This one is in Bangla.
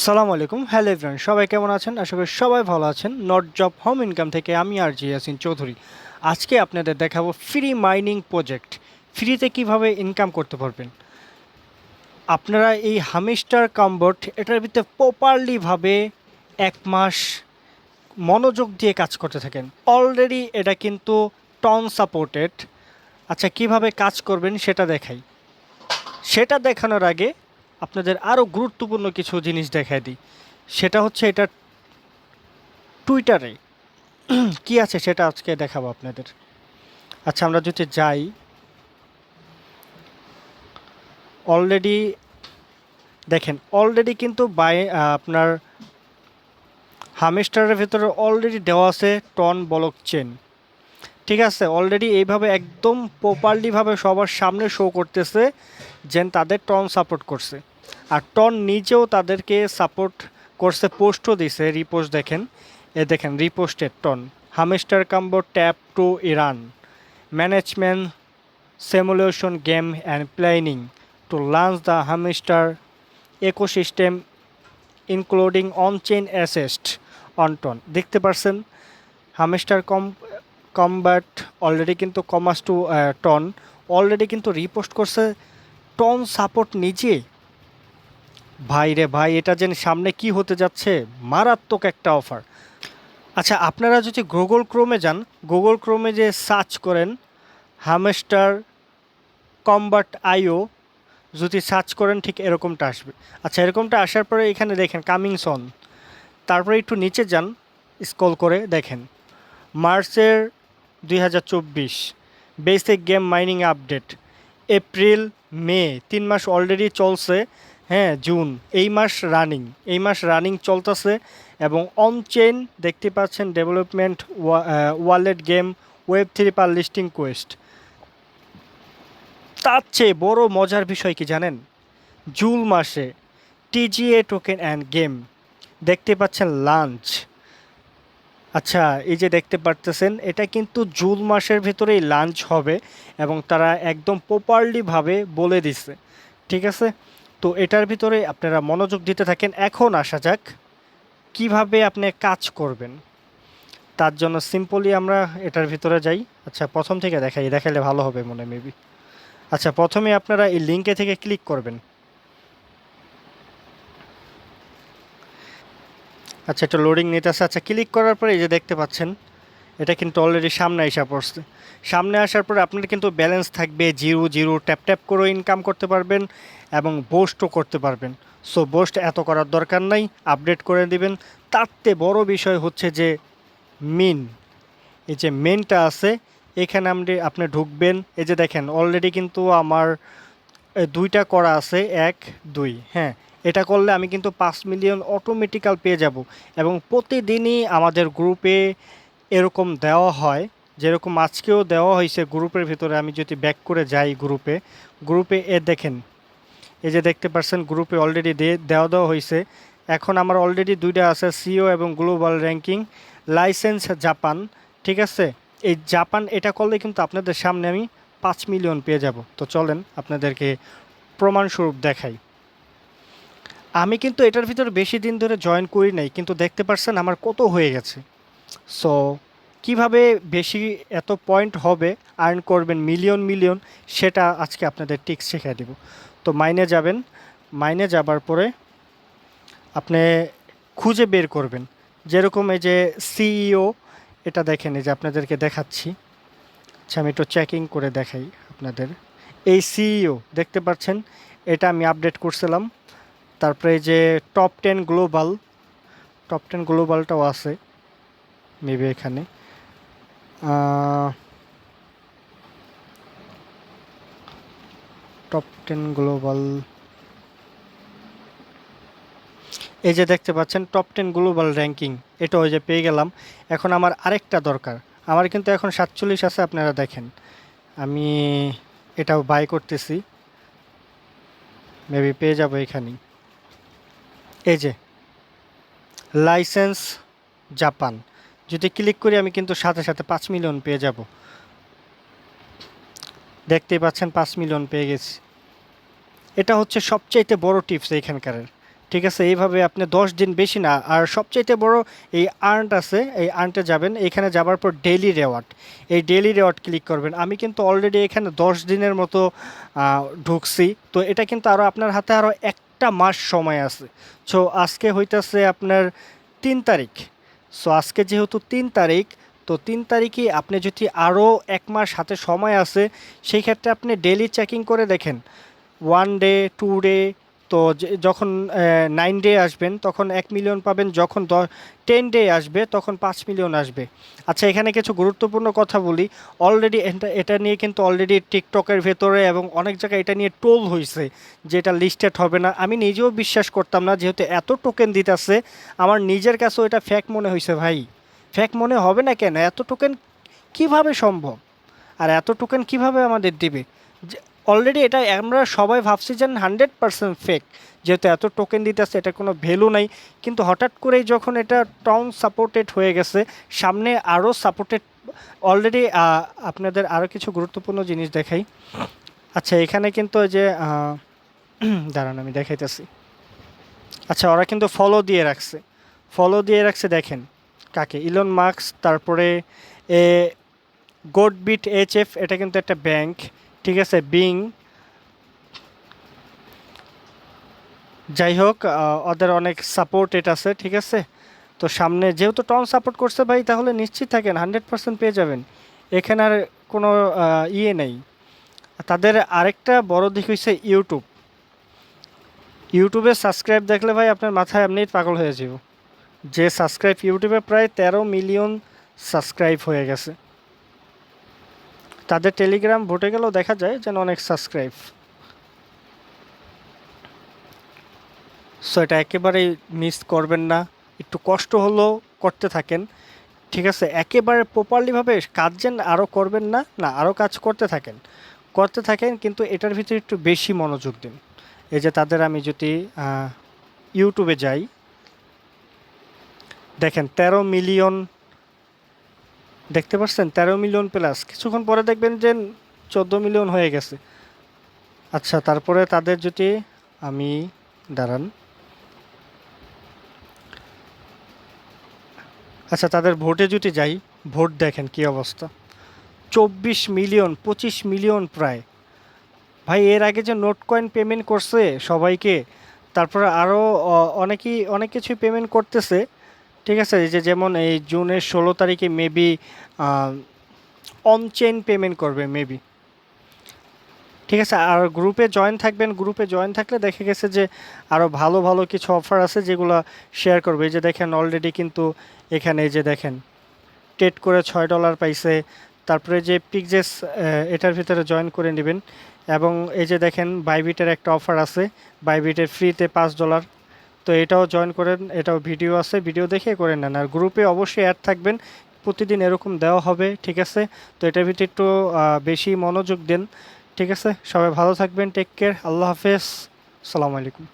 সালামু আলাইকুম, হ্যালো এভরিওয়ান, সবাই কেমন আছেন? আশা করি সবাই ভালো আছেন। নট জব হোম ইনকাম থেকে আমি আরজি ইয়াসিন চৌধুরী। আজকে আপনাদের দেখাবো ফ্রি মাইনিং প্রজেক্ট। ফ্রিতে কিভাবে ইনকাম করতে পারবেন। আপনারা এই হামিস্টার কম্বোট এটার ভিতরে প্রপারলিভাবে 1 মাস মনোযোগ দিয়ে কাজ করতে থাকেন। অলরেডি এটা কিন্তু টন সাপোর্টেড। আচ্ছা, কিভাবে কাজ করবেন সেটা দেখাই। সেটা দেখানোর আগে আপনাদের আরও গুরুত্বপূর্ণ কিছু জিনিস দেখায় দিই। সেটা হচ্ছে এটা টুইটারে কি আছে সেটা আজকে দেখাবো আপনাদের। আচ্ছা, আমরা যদি যাই, অলরেডি দেখেন, অলরেডি কিন্তু আপনার হামেস্টারের ভেতরে অলরেডি দেওয়া আছে টন ব্লক চেন। ঠিক আছে, অলরেডি এইভাবে একদম প্রপারলিভাবে সবার সামনে শো করতেছে যে তাদের টন সাপোর্ট করছে। আর টন নিজেও তাদেরকে সাপোর্ট করছে, পোস্টও দিছে, রিপোস্ট দেখেন, দেখেন reposted Ton Hamster Kombat tap to earn management simulation game and planning to launch the hamster ecosystem including on-chain assets on ton। দেখতে পারছেন হামস্টার কমব্যাট অলরেডি কিন্তু কমাস টু টন অলরেডি কিন্তু রিপোস্ট করছে টন সাপোর্ট নিজে। ভাই রে ভাই, এটা যেন সামনে কি হতে যাচ্ছে, মারাত্মক একটা অফার। আচ্ছা, আপনারা যদি গুগল ক্রোমে যান, গুগল ক্রোমে যে সার্চ করেন হামস্টার কমবাট আইও, যদি সার্চ করেন ঠিক এরকমটা আসবে। আচ্ছা, এরকমটা আসার পরে এখানে দেখেন কামিং সন, তারপরে একটু নিচে যান, স্ক্রল করে দেখেন মার্চের 2024 basic game mining update, April May 3 মাস অলরেডি চলছে। হ্যাঁ, জুন, এই মাস রানিং চলতেছে। এবং অন চেইন দেখতে পাচ্ছেন ডেভেলপমেন্ট, ওয়ালেট গেম, ওয়েব 3 পার লিস্টিং কোয়েস্ট। তার চেয়ে বড় মজার বিষয় কি জানেন? জুন মাসে টিজিএ টোকেন অ্যান্ড গেম দেখতে পাচ্ছেন লাঞ্চ। আচ্ছা, এই যে দেখতে পারতেছেন এটা কিন্তু জুন মাসের ভেতরেই লাঞ্চ হবে এবং তারা একদম প্রপারলিভাবে বলে দিচ্ছে। ঠিক আছে, তো এটার ভিতরে আপনারা মনোযোগ দিতে থাকেন। এখন আসা যাক কিভাবে আপনি কাজ করবেন। তার জন্য সিম্পলি আমরা এটার ভিতরে যাই। আচ্ছা, প্রথম থেকে দেখাইলে ভালো হবে মনে মেবি। আচ্ছা, প্রথমে আপনারা এই লিঙ্কে থেকে ক্লিক করবেন। আচ্ছা, একটা লোডিং নিতেছে। আচ্ছা, ক্লিক করার পরে এই যে দেখতে পাচ্ছেন এটা কিন্তু অলরেডি সামনে এসে পড়ছে। সামনে আসার পরে আপনার কিন্তু ব্যালেন্স থাকবে জিরো জিরো, ট্যাপ ট্যাপ করেও ইনকাম করতে পারবেন এবং বোস্টও করতে পারবেন। সো বোস্ট এত করার দরকার নাই, আপডেট করে দিবেন। তার চেয়ে বড় বিষয় হচ্ছে যে মিন, এই যে মেনটা আছে এখানে আপনি ঢুকবেন। এই যে দেখেন অলরেডি কিন্তু আমার দুইটা করা আছে, 1 2, হ্যাঁ, এটা করলে আমি কিন্তু 5 মিলিয়ন অটোমেটিক্যাল পেয়ে যাব। এবং প্রতিদিনই আমাদের গ্রুপে এরকম দেওয়া হয়, যেরকম আজকেও দেওয়া হয়েছে গ্রুপের ভিতরে। আমি যদি ব্যাক করে যাই গ্রুপে দেখেন, এই যে দেখতে পাচ্ছেন গ্রুপে অলরেডি দেওয়া হয়েছে। এখন আমার অলরেডি দুইটা আছে, সিও এবং গ্লোবাল র্যাঙ্কিং লাইসেন্স জাপান। ঠিক আছে, এই জাপান এটা করলে কিন্তু আপনাদের সামনে আমি 5 মিলিয়ন পেয়ে যাব। তো চলেন আপনাদেরকে প্রমাণস্বরূপ দেখাই। আমি কিন্তু এটার ভিতরে বেশি দিন ধরে জয়েন করি নাই, কিন্তু দেখতে পাচ্ছেন আমার কত হয়ে গেছে। সো কিভাবে বেশি এত পয়েন্ট হবে, আর্ন করবেন মিলিয়ন মিলিয়ন, সেটা আজকে আপনাদের টিক্স শেখায় দেব। তো মাইনে যাবেন, মাইনে যাবার পরে আপনি খুঁজে বের করবেন। যেরকম এই যে সিইও, এটা দেখেন, এই যে আপনাদেরকে দেখাচ্ছি। আচ্ছা, আমি একটু চেকিং করে দেখাই আপনাদের। এই সিইও দেখতে পাচ্ছেন, এটা আমি আপডেট করছিলাম। তারপরে এই যে টপ 10 গ্লোবালটাও আছে মেবি এখানে। টপ 10 গ্লোবাল, এই যে দেখতে পাচ্ছেন টপ 10 গ্লোবাল র্যাঙ্কিং, এটা ওই যে পেয়ে গেলাম। এখন আমার আরেকটা দরকার, আমার কিন্তু এখন 47 আছে, আপনারা দেখেন। আমি এটাও বাই করতেছি, মেবি পেয়ে যাবো এখানেই। এই যে লাইসেন্স জাপান, যদি ক্লিক করি আমি কিন্তু সাথে সাথে 5 মিলিয়ন পেয়ে যাব। দেখতেই পাচ্ছেন 5 মিলিয়ন পেয়ে গেছি। এটা হচ্ছে সবচাইতে বড় টিপস এইখানকার। ঠিক আছে, এইভাবে আপনি 10 দিন, বেশি না। আর সবচাইতে বড় এই আর্নড আছে, এই আর্নটে যাবেন, এখানে যাবার পর ডেইলি রেওয়ার্ড, এই ডেইলি রেওয়ার্ড ক্লিক করবেন। আমি কিন্তু অলরেডি এখানে 10 দিনের মতো ঢুকছি, তো এটা কিন্তু আরও আপনার হাতে আরও একটা মাস সময় আছে। সো আজকে হইতেছে আপনার 3 তারিখ। সো আজকে যেহেতু 3 তারিখ, তো 3 তারিখে আপনি যদি আরও 1 মাস হাতে সময় আছে, সেই ক্ষেত্রে আপনি ডেইলি চেকিং করে দেখেন, 1 ডে, 2 ডে, তো যখন 9 ডে আসবেন তখন 1 মিলিয়ন পাবেন, যখন 10 ডে আসবে তখন 5 মিলিয়ন আসবে। আচ্ছা, এখানে কিছু গুরুত্বপূর্ণ কথা বলি। অলরেডি এটা নিয়ে কিন্তু অলরেডি টিকটকের ভেতরে এবং অনেক জায়গায় এটা নিয়ে টোল হয়েছে যে এটা লিস্টেড হবে না। আমি নিজেও বিশ্বাস করতাম না, যেহেতু এত টোকেন দিতেছে, আমার নিজের কাছেও এটা ফ্যাক মনে হয়েছে। ভাই, ফ্যাক মনে হবে না কেন? এত টোকেন কিভাবে সম্ভব? আর এত টোকেন কিভাবে আমাদের দিবে? অলরেডি এটা আমরা সবাই ভাবছি যে 100% ফেক, যেহেতু এত টোকেন দিতেছে, এটা কোনো ভ্যালু নাই। কিন্তু হঠাৎ করেই যখন এটা টাউন সাপোর্টেড হয়ে গেছে, সামনে আরও সাপোর্টেড অলরেডি। আপনাদের আরও কিছু গুরুত্বপূর্ণ জিনিস দেখাই। আচ্ছা, এখানে কিন্তু ওই যে দাঁড়ান আমি দেখাইতেছি। আচ্ছা, ওরা কিন্তু ফলো দিয়ে রাখছে দেখেন কাকে, ইলন মাস্ক, তারপরে এ গোডবিট এইচএফ, এটা কিন্তু একটা ব্যাংক, ঠিক আছে, বিং, যাই হোক, ওদের অনেক সাপোর্টেড আছে, ঠিক আছে। তো সামনে যেহেতু টন সাপোর্ট করছে ভাই, তাহলে নিশ্চিত থাকেন 100% পেয়ে যাবেন। এখানে আর কোনো ইয়ে নেই। তাদের আরেকটা বড় দিক হচ্ছে ইউটিউবে সাবস্ক্রাইব দেখলে ভাই আপনার মাথায় এমনিই পাগল হয়ে যাব। যে সাবস্ক্রাইব ইউটিউবে প্রায় 13 মিলিয়ন সাবস্ক্রাইব হয়ে গেছে। তাদের টেলিগ্রাম ভোটে গেলেও দেখা যায় যেন অনেক সাবস্ক্রাইব। সো এটা একেবারেই মিস করবেন না, একটু কষ্ট হলেও করতে থাকেন, ঠিক আছে। একেবারে প্রপারলিভাবে কাজ যেন আরও করবেন না, না আরও কাজ করতে থাকেন, কিন্তু এটার ভিতরে একটু বেশি মনোযোগ দিন। এই যে তাদের, আমি যদি ইউটিউবে যাই, দেখেন 13 মিলিয়ন, দেখতে পাচ্ছেন 13 মিলিয়ন প্লাস, কিছুক্ষণ পরে দেখবেন যে 14 মিলিয়ন হয়ে গেছে। আচ্ছা, তারপরে তাদের যদি আমি দাঁড়ান, আচ্ছা তাদের ভোটে যদি যাই, ভোট দেখেন কি অবস্থা, 24 মিলিয়ন, 25 মিলিয়ন প্রায়। ভাই, এর আগে যে নোট কয়েন পেমেন্ট করছে সবাইকে, তারপরে আরও অনেকেই অনেক কিছুই পেমেন্ট করতেছে, ঠিক আছে। এই যে যেমন এই জুনের 16 তারিখে মেবি অনচেইন পেমেন্ট করবে মেবি, ঠিক আছে। আর গ্রুপে জয়েন থাকবেন, গ্রুপে জয়েন থাকলে দেখে গেছে যে আরও ভালো ভালো কিছু অফার আছে যেগুলো শেয়ার করবে। এই যে দেখেন অলরেডি কিন্তু এখানে এই যে দেখেন টেট করে $6 পাইছে। তারপরে যে পিকজেস, এটার ভিতরে জয়েন করে নেবেন। এবং এই যে দেখেন বাইবিটের একটা অফার আছে, বাইবিটের ফ্রিতে $5। তো এটাও জয়েন করেন, এটাও ভিডিও আছে, ভিডিও দেখে করে নেন। আর গ্রুপে অবশ্যই অ্যাড থাকবেন, প্রতিদিন এরকম দেওয়া হবে, ঠিক আছে। তো এটার ভিতরে একটু বেশি মনোযোগ দেন, ঠিক আছে। সবাই ভালো থাকবেন, টেক কেয়ার, আল্লাহ হাফেজ, আসসালামু আলাইকুম।